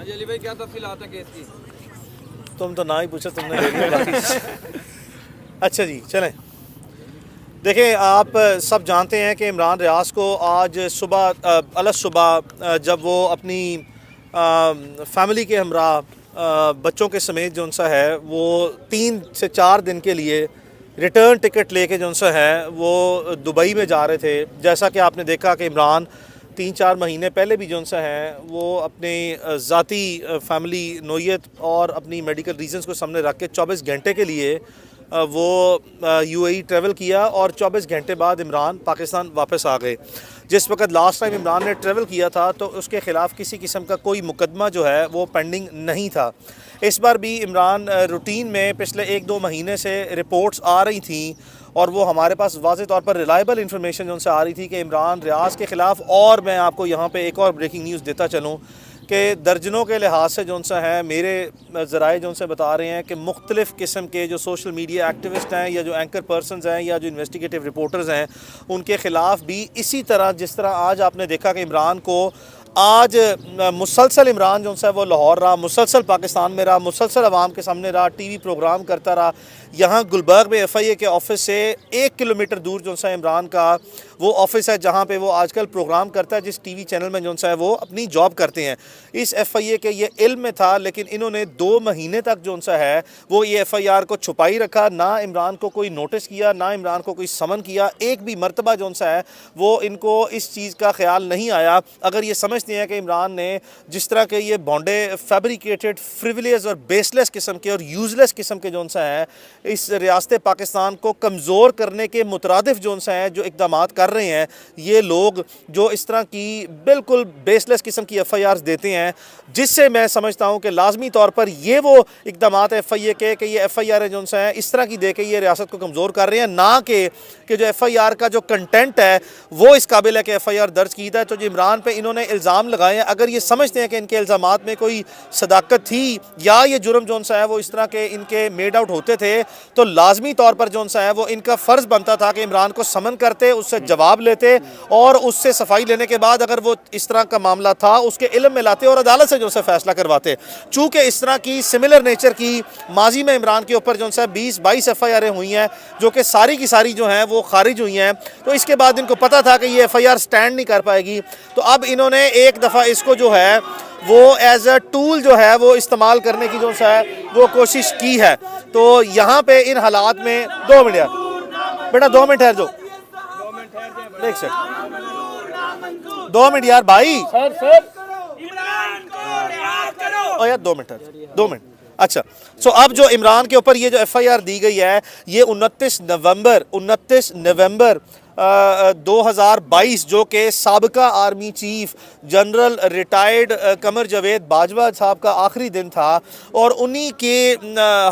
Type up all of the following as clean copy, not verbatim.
हाजी अली भाई क्या तफसीलात है केस की? तुम तो ना ही पूछो, तुमने ले लिया बाकी। अच्छा जी चलें। देखें, आप सब जानते हैं कि इमरान रियाज को आज सुबह अलग सुबह जब वो अपनी फैमिली के हमरा बच्चों के समेत जो सा है वो 3 से 4 दिन के लिए रिटर्न टिकट लेके जो सा है वो दुबई में जा रहे थे। जैसा कि आपने देखा कि इमरान 3-4 महीने पहले भी जो सा है वो अपने ज़ाती फैमिली नोयत और अपनी मेडिकल रीजंस को सामने रख के 24 घंटे के लिए वो यूएई ट्रैवल किया और 24 घंटे बाद इमरान पाकिस्तान वापस आ गए। जिस वक्त लास्ट टाइम इमरान ने ट्रैवल किया था तो उसके ख़िलाफ़ किसी किस्म का कोई मुकदमा जो है वो पेंडिंग नहीं था। इस बार भी इमरान रूटीन में पिछले 1-2 महीने से रिपोर्ट्स आ रही थी और वो हमारे पास वाज़े तौर पर रिलायबल इन्फॉर्मेशन जो से आ रही थी कि इमरान रियाज के ख़िलाफ़, और मैं आपको यहाँ पे एक और ब्रेकिंग न्यूज़ देता चलूँ कि दर्जनों के लिहाज से जो सा है मेरे ज़राए जो से बता रहे हैं कि मुख्तलिफ़ किस्म के जो सोशल मीडिया एक्टिविस्ट हैं या जो एंकर पर्सनस हैं या जो इन्वेस्टिगेटिव रिपोर्टर्स हैं उनके ख़िलाफ़ भी इसी तरह, जिस तरह आज आपने देखा कि इमरान को आज मुसलसल इमरान जो है वो लाहौर रहा, मुसलसल पाकिस्तान में रहा, मुसलसल आवाम के सामने रहा, टीवी प्रोग्राम करता रहा। यहाँ गुलबर्ग में FIA के ऑफिस से 1 किलोमीटर दूर जो सा इमरान का वो ऑफिस है जहाँ पे वो आजकल प्रोग्राम करता है, जिस टीवी चैनल में जो सा है वो अपनी जॉब करते हैं। इस FIA के ये इल्म में था, लेकिन इन्होंने 2 महीने तक जो सा है वो ये FIR को छुपाई रखा। ना इमरान को कोई नोटिस किया, ना इमरान को कोई समन किया। एक भी मरतबा जो सा है वो इनको इस चीज़ का ख्याल नहीं आया। अगर ये समझते हैं कि इमरान ने जिस तरह के ये बॉन्डे फैब्रिकेटेड, फ्रिवलियस और बेसलेस किस्म के और यूजलेस किस्म के जो सा है इस रियासत पाकिस्तान को कमज़ोर करने के मुतरादिफ जो सा है जो इक़दामात कर रहे हैं, ये लोग जो इस तरह की बिल्कुल बेसलेस किस्म की FIRs देते हैं, जिससे मैं समझता हूँ कि लाजमी तौर पर ये वो इक़दामात FIA के कि ये FIR जो सा है इस तरह की दे के ये रियासत को कमज़ोर कर रहे हैं, ना कि जो FIR का जो कंटेंट है वो इस काबिल है कि FIR दर्ज की है। तो जो इमरान पे इन्होंने इल्ज़ाम लगाए हैं, अगर ये समझते हैं कि इनके इल्ज़ामात में कोई सदाकत थी या ये जुर्म जो सा है वो इस तरह के इनके मेड आउट होते थे, तो लाजमी तौर पर जो सा है वो इनका फ़र्ज़ बनता था कि इमरान को समन करते, उससे जवाब लेते और उससे सफाई लेने के बाद अगर वो इस तरह का मामला था उसके इल्म में लाते और अदालत से जो सा फैसला करवाते। चूँकि इस तरह की सिमिलर नेचर की माजी में इमरान के ऊपर जो सा 20-22 FIR हुई हैं जो कि सारी की सारी जो हैं वो खारिज हुई हैं, तो इसके बाद इनको पता था कि ये FIR स्टैंड नहीं कर पाएगी। तो अब इन्होंने एक दफ़ा इसको जो है वो एज अ टूल जो है वो इस्तेमाल करने की जो है वो कोशिश की है। तो यहाँ पे इन हालात में 2 मिनट यार बेटा, 2 मिनट ठहर जाओ, 2 मिनट यार भाई, और यार 2 मिनट 2 मिनट। अच्छा, सो अब जो इमरान के ऊपर ये जो FIR दी गई है ये 29 नवंबर 2022 जो कि साबिका army chief general retired Qamar Javed Bajwa साहब का आखिरी दिन था, और उन्हीं के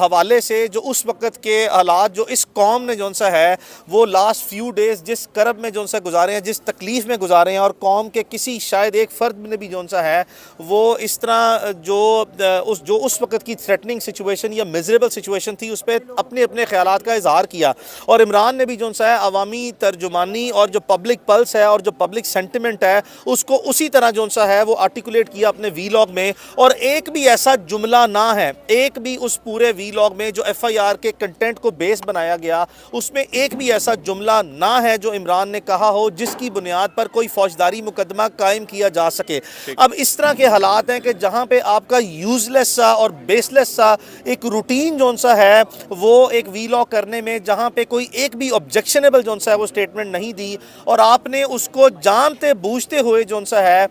हवाले से जो उस वक़्त के हालात जो इस कौम ने जो सा है वो लास्ट फ्यू डेज़ जिस करब में जो सा गुजारे हैं, जिस तकलीफ़ में गुजारे हैं, और कौम के किसी शायद एक फ़र्द ने भी जो सा है वो इस तरह जो उस वक़्त की थ्रेटनिंग सिचुएशन या मिजरेबल सिचुएशन थी उस पर अपने अपने ख़यालात का इजहार किया। और इमरान ने भी जो सा है अवामी तर्जुमानी और जो पब्लिक पल्स है और जो पब्लिक सेंटिमेंट है उसको उसी तरह जो सा है वो आर्टिकुलेट किया अपने वीलॉग में। और एक भी ऐसा जुमला ना है, एक भी उस पूरे वीलॉग में जो FIR के कंटेंट को बेस बनाया गया उसमें एक भी ऐसा जुमला ना है जो इमरान ने कहा हो जिसकी बुनियाद पर कोई फौजदारी मुकदमा कायम किया जा सके। अब इस तरह के हालात हैं कि जहाँ पे आपका यूजलेस सा और बेसलेस सा एक रूटीन जो सा है वो एक वीलॉग करने में, जहाँ पे कोई एक भी ऑब्जेक्शनेबल जो सा है वो स्टेटमेंट नहीं दी, और आपने उसको जानते बूझते हुए जो सा है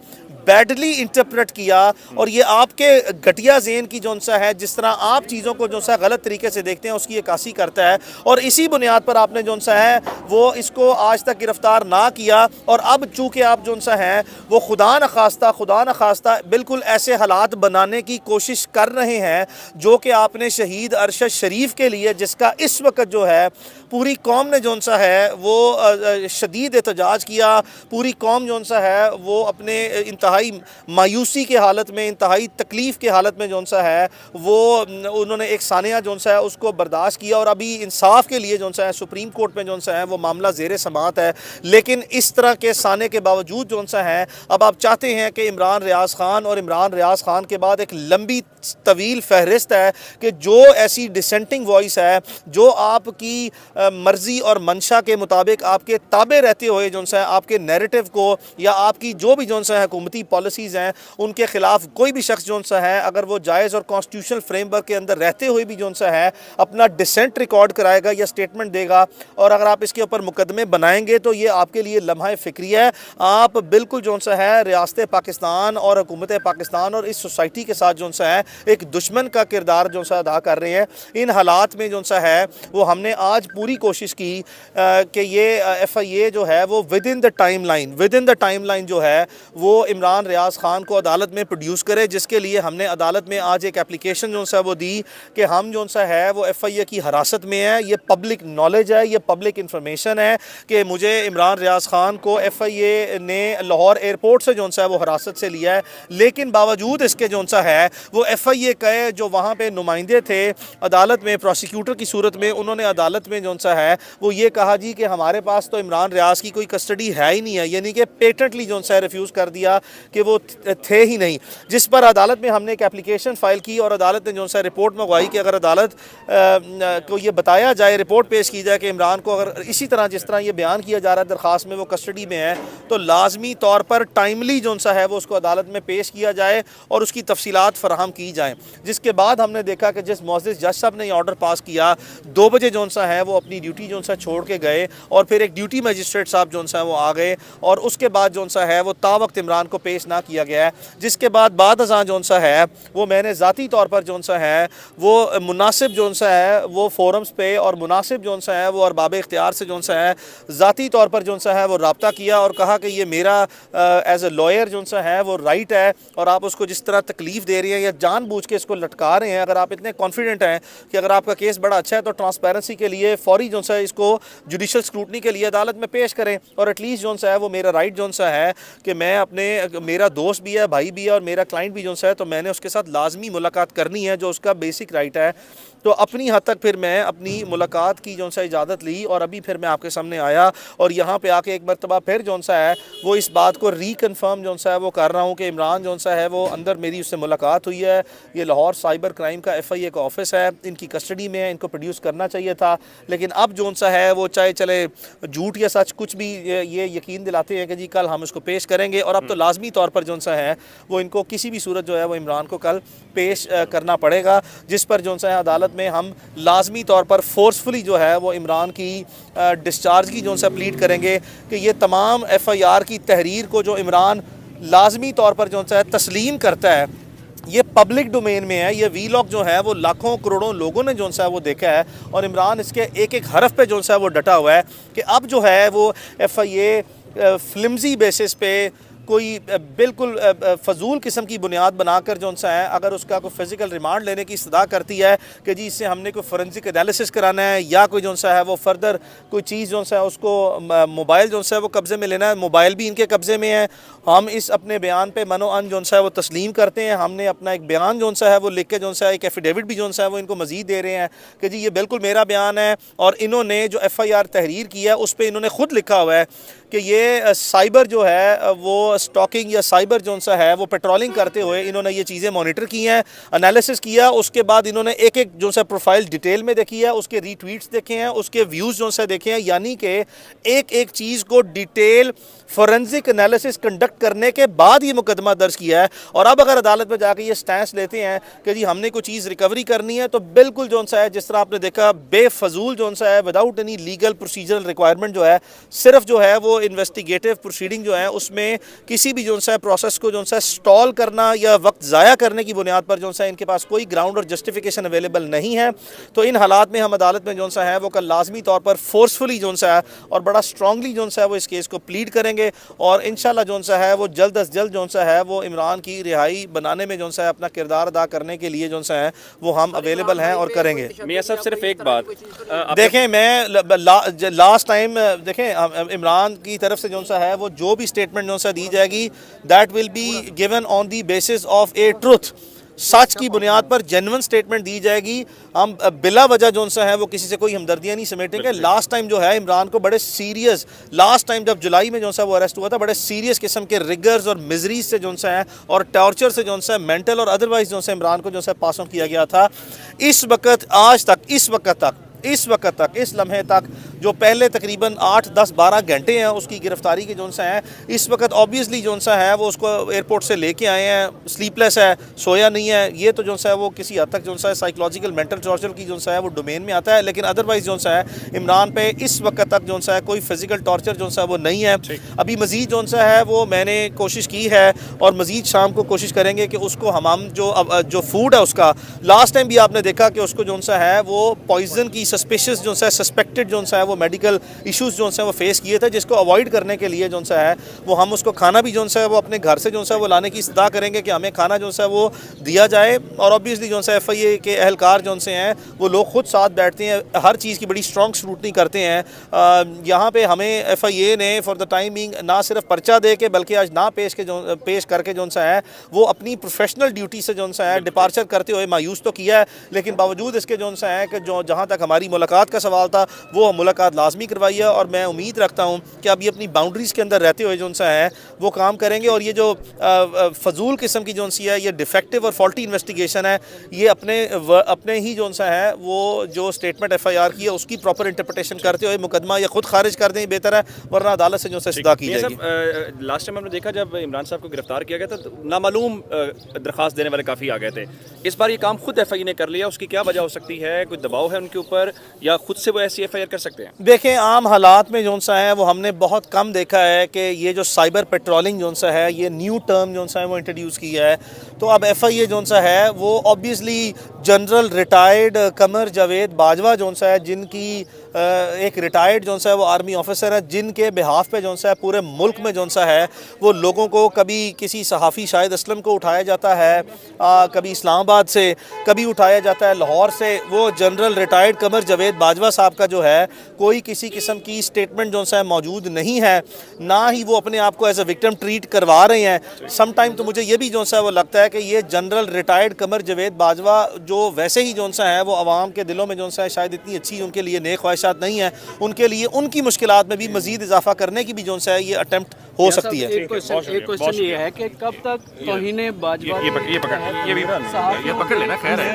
बैडली इंटरप्रेट किया। और ये आपके घटिया ज़हन की जो सा है, जिस तरह आप चीज़ों को जो सा गलत तरीके से देखते हैं उसकी अक्कासी करता है, और इसी बुनियाद पर आपने जो सा है वो इसको आज तक गिरफ़्तार ना किया। और अब चूँकि आप जो सा है वो खुदा न खास्ता बिल्कुल ऐसे हालात बनाने की कोशिश कर रहे हैं जो कि आपने शहीद अरशद शरीफ के लिए, जिसका इस वक्त जो है पूरी कौम ने जो सा है वो शदीद एहतजाज किया, पूरी कौम जो सा है वो अपने इंतहा इंतहाई मायूसी के हालत में, इंतहाई तकलीफ़ के हालत में जौन सा है वो उन्होंने एक सानिया जौन सा है उसको बर्दाश्त किया, और अभी इंसाफ के लिए जौन सा है सुप्रीम कोर्ट में जौन सा है वो मामला ज़ेरे समाअत है। लेकिन इस तरह के साने के बावजूद जौन सा है अब आप चाहते हैं कि इमरान रियाज़ ख़ान, और इमरान रियाज़ ख़ान के बाद एक लंबी तवील फहरिस्त है कि जो ऐसी डिसेंटिंग वॉइस है, जो आपकी मर्ज़ी और मंशा के मुताबिक आपके ताबे रहते हुए जौन सा है आपके नैरेटिव को या आपकी जो भी जौन सा है हुकूमती पॉलिसीज़ हैं उनके ख़िलाफ़ कोई भी शख्स जौन सा है अगर वो जायज़ और कॉन्स्टिट्यूशनल फ्रेमवर्क के अंदर रहते हुए भी जौन सा है अपना डिसेंट रिकॉर्ड कराएगा या स्टेटमेंट देगा, और अगर आप इसके ऊपर मुकदमे बनाएंगे तो ये आपके लिए लम्हा फ़िक्री है। आप बिल्कुल जौन सा है रियासत पाकिस्तान और हुकूमत पाकिस्तान और इस सोसाइटी के साथ जौन सा है एक दुश्मन का किरदार जौन सा अदा कर रहे हैं। इन हालात में जौन सा है वो हमने आज पूरी कोशिश की कि ये FIA जो है वो with in the time line जो है वो इमरान रियाज़ ख़ान को अदालत में प्रोड्यूस करे, जिसके लिए हमने अदालत में आज एक एप्लीकेशन जो सा वो दी कि हम जो सा है वो FIA की हिरासत में है। ये पब्लिक नॉलेज है, ये पब्लिक इंफॉर्मेशन है कि मुझे इमरान रियाज़ ख़ान को FIA ने लाहौर एयरपोर्ट से जो सा है वो हिरासत से लिया है, लेकिन बावजूद इसके जो सा है वो FIA के जो वहाँ पे नुमाइंदे थे अदालत में प्रोसिक्यूटर की सूरत में, उन्होंने अदालत में जो सा है वो ये कहा जी कि हमारे पास तो इमरान रियाज़ की कोई कस्टडी है ही नहीं है, यानी कि पेटेंटली जो सा रिफ्यूज़ कर दिया कि वो थे ही नहीं। जिस पर अदालत में हमने एक एप्लीकेशन फ़ाइल की और अदालत ने जो सा रिपोर्ट मंगवाई कि अगर अदालत को ये बताया जाए, रिपोर्ट पेश की जाए कि इमरान को अगर इसी तरह जिस तरह ये बयान किया जा रहा है दरख्वास्त में वो कस्टडी में है, तो लाजमी तौर पर टाइमली जो सा है वो उसको अदालत में पेश किया जाए और उसकी तफसीलात फराहम की जाएँ। जिसके बाद हमने देखा कि जिस मोअज़्ज़िज़ जज साहब ने ये ऑर्डर पास किया 2 बजे जो सा है वो अपनी ड्यूटी जो सा छोड़ के गए, और फिर एक ड्यूटी मजिस्ट्रेट साहब जो सा है वो आ गए, और उसके बाद जो सा है वो तावक्त इमरान को पेश ना किया गया है। जिसके बाद अज़ां जो सा है वो मैंने ज़ाती तौर पर जो सा है वो मुनासिब जो सा है वो फोरम्स पे और मुनासिब जो सा है वो अरबाब इख्तियार से जो सा है ज़ाती तौर पर जो सा है वो रब्ता किया और कहा कि ये मेरा एज ए लॉयर जो सा है वो राइट है, और आप उसको जिस तरह तकलीफ़ दे रही हैं या जानबूझ के इसको लटका रहे हैं, अगर आप इतने कॉन्फिडेंट हैं कि अगर आपका केस बड़ा अच्छा है तो ट्रांसपेरेंसी के लिए फौरी जो सा है इसको जुडिशल स्क्रूटनी के लिए अदालत में पेश करें, और एटलीस्ट जो सा है वो मेरा राइट जो सा है कि मैं अपने मेरा दोस्त भी है, भाई भी है और मेरा क्लाइंट भी जो सा है, तो मैंने उसके साथ लाजमी मुलाकात करनी है जो उसका बेसिक राइट है। तो अपनी हद तक फिर मैं अपनी मुलाकात की जो सा इजाज़त ली, और अभी फिर मैं आपके सामने आया और यहाँ पे आके एक मरतबा फिर जो सा है वो इस बात को रीकन्फर्म जो सा है वो कर रहा हूँ कि इमरान जो सा है वो अंदर मेरी उससे मुलाकात हुई है। ये लाहौर साइबर क्राइम का FIA का ऑफिस है, इनकी कस्टडी में है, इनको प्रोड्यूस करना चाहिए था, लेकिन अब जो सा है वो चाहे चले झूठ या सच कुछ भी ये यकीन दिलाते हैं कि जी कल हम उसको पेश करेंगे, और अब तो लाजमी तौर पर जो सा है वो इनको किसी भी सूरत जो है वो इमरान को कल पेश करना पड़ेगा, जिस पर जो सा है अदालत में हम लाजमी तौर पर फोर्सफुली जो है वो इमरान की डिस्चार्ज की जो सा प्लीड करेंगे कि ये तमाम FIR की तहरीर को जो इमरान लाजमी तौर पर जो सा है तस्लीम करता है, ये पब्लिक डोमेन में है, ये वीलॉग जो है वो लाखों करोड़ों लोगों ने जो सा वो देखा है, और इमरान इसके एक एक हरफ पे जो सा वो डटा हुआ है कि अब जो है वो FIA फ्लिमजी बेसिस पे कोई बिल्कुल फजूल किस्म की बुनियाद बनाकर जो सा है अगर उसका कोई फिज़िकल रिमांड लेने की इस्तदा करती है कि जी इससे हमने कोई फोरेंसिक एनालिसिस कराना है या कोई जो सा है वो फर्दर कोई चीज़ जो सा है उसको मोबाइल जो सा है वो कब्ज़े में लेना है, मोबाइल भी इनके कब्ज़े में है। हम इस अपने बयान पे मनो अन जो सा है वो तस्लीम करते हैं, हमने अपना एक बयान जो सा है वो लिख के जो सा है एक एफिडेविट भी जो सा है वो इनको मज़ीद दे रहे हैं कि जी ये बिल्कुल मेरा बयान है, और इन्होंने जो FIR तहरीर की है उस पर इन्होंने ख़ुद लिखा हुआ है कि ये साइबर जो है वो स्टॉकिंग या साइबर जो सा है वो पेट्रोलिंग करते हुए इन्होंने ये चीज़ें मॉनिटर की हैं, एनालिसिस किया, उसके बाद इन्होंने एक एक जो सा प्रोफाइल डिटेल में देखी है, उसके रीट्वीट्स देखे हैं, उसके व्यूज़ जो सा देखे हैं, यानी कि एक एक चीज़ को डिटेल फोरेंसिक एनालिसिस कंडक्ट करने के बाद ये मुकदमा दर्ज किया है। और अब अगर अदालत में जाके ये स्टैंस लेते हैं कि जी हमने कोई चीज़ रिकवरी करनी है, तो बिल्कुल जो सा है जिस तरह आपने देखा बेफजूल जो सा है without any legal procedural requirement जो है सिर्फ जो है वो इन्वेस्टिगेटिव प्रोसीडिंग जो है उसमें किसी भी जो सा प्रोसेस को जो सा स्टॉल करना या वक्त ज़ाया करने की बुनियाद पर जो सा इनके पास कोई ग्राउंड और जस्टिफिकेशन अवेलेबल नहीं है। तो इन हालात में हम अदालत में जो सा है वो कल लाजमी तौर पर फोर्सफुली जो सा है और बड़ा स्ट्रांगली जो सा है वो इस केस को प्लीड करेंगे, और इंशाल्लाह जो सा है वो जल्द अज जल्द जो सा है वो इमरान की रिहाई बनाने में जो सा है अपना किरदार अदा करने के लिए जो सा है वो हम अवेलेबल हैं और करेंगे। मियां साहब सिर्फ एक बात देखें, मैं लास्ट टाइम देखें इमरान की तरफ से जो सा है वो जो भी स्टेटमेंट जो सा दी जाएगी that will be given on the basis of a truth, सच की बुनियाद पर जेन्युइन स्टेटमेंट दी जाएगी। हम बिला वजह जो सा है वो किसी से कोई हमदर्दियाँ नहीं समेटेंगे। लास्ट टाइम जो है इमरान को बड़े सीरियस, लास्ट टाइम जब जुलाई में जो सा वो अरेस्ट हुआ था, बड़े सीरियस किस्म के रिगर्स और मिजरीज से जो सा है और टॉर्चर से जो सा मेंटल और अदरवाइज जो सा इमरान को जो सा पास ऑन किया गया था। इस वक्त आज तक, इस वक्त तक, इस लम्हे तक जो पहले तकरीबन 8, 10, 12 घंटे हैं उसकी गिरफ्तारी के जो सा है, इस वक्त ऑब्वियसली जो सा है वो उसको एयरपोर्ट से लेके आए हैं, स्लीपलेस है, सोया नहीं है। ये तो जो सा है वो किसी हद तक जो सा है साइकोलॉजिकल मेंटल टॉर्चर की जो सा है वो डोमेन में आता है, लेकिन अदरवाइज जो सा है इमरान पे इस वक्त तक जो सा है कोई फिजिकल टॉर्चर जो सा है वो नहीं है। अभी मज़ीद जो सा है वो मैंने कोशिश की है और मज़ीद शाम को कोशिश करेंगे कि उसको हम जो फूड है उसका, लास्ट टाइम भी आपने देखा कि उसको जो सा है वो पॉइजन की सस्पिशियस जो सा है, सस्पेक्टेड जो सा है वो मेडिकल इश्यूज जो सा है वो फेस किए थे, जिसको अवॉइड करने के लिए जो सा है वो हम उसको खाना भी जो सा है वो अपने घर से जो सा है वो लाने की इस्तदा करेंगे कि हमें खाना जो सा है वो दिया जाए। और ऑब्वियसली जो सा FIA के अहलकार जो से हैं वो लोग खुद साथ बैठते हैं, हर चीज़ की बड़ी स्ट्रॉन्ग स्क्रूटनी करते हैं। यहाँ पे हमें FIA ने फॉर द टाइमिंग ना सिर्फ पर्चा दे के बल्कि आज ना पेश करके जो सा है वो अपनी प्रोफेशनल ड्यूटी से जो सा है डिपार्चर करते हुए मायूस तो किया है, लेकिन बावजूद इसके जो सा है कि जो जहाँ तक हमारी मुलाकात का सवाल था वो मुलाकात लाजमी करवाई है। और मैं उम्मीद रखता हूँ कि अब ये अपनी बाउंड्रीज़ के अंदर रहते हुए जो सा है वो काम करेंगे। और ये जो फजूल किस्म की जो सी है ये डिफेक्टिव और फॉल्टी इन्वेस्टिगेशन है, ये अपने ही जो सा है वो जो स्टेटमेंट FIR की है उसकी प्रॉपर इंटरप्रिटेशन करते हुए मुकदमा या खुद खारिज कर दें बेहतर है, वरना अदालत से जो सा सजा की जाएगी। लास्ट टाइम हमने देखा जब इमरान साहब को गिरफ्तार किया गया था तो नामालूम दरख्वास्त देने वाले काफ़ी आ गए थे। इस बार ये काम खुद FIA ने कर लिया, उसकी क्या वजह हो सकती है? कोई दबाव है उनके ऊपर या खुद से वो ऐसी FIR कर सकते हैं? देखें, आम हालात में जो सा है वो हमने बहुत कम देखा है कि ये जो साइबर पेट्रोलिंग जो सा है ये न्यू टर्म जो सा है वो इंट्रोड्यूस किया है। तो अब FIA जो सा है वो obviously general retired Qamar Javed Bajwa जो सा है, जिनकी एक रिटायर्ड जो सा है वो आर्मी ऑफिसर है, जिनके बिहाफ पे जो सा है पूरे मुल्क में जो सा है वो लोगों को, कभी किसी सहाफ़ी शाहिद असलम को उठाया जाता है, कभी इस्लामाबाद से, कभी उठाया जाता है लाहौर से। वो जनरल रिटायर्ड कमर जावेद बाजवा साहब का जो है कोई किसी किस्म की स्टेटमेंट जो सा है मौजूद नहीं है, ना ही वो अपने आप को एज ए विक्टिम ट्रीट करवा रहे हैं। सम टाइम तो मुझे ये भी जो सा है वो लगता है कि ये जनरल रिटायर्ड कमर जावेद बाजवा जो वैसे ही जो सा है वो आवाम के दिलों में जो सा है शायद इतनी अच्छी उनके लिए नेक ख्वाहिशात नहीं है, उनके लिए उनकी मुश्किलात में भी मज़ीद इजाफा करने की भी जो सा है ये अटेम्प्ट हो सकती है। एक क्वेश्चन ये है कि कब तक तौहीन बाजवा ये पकड़ लेना, खैर है।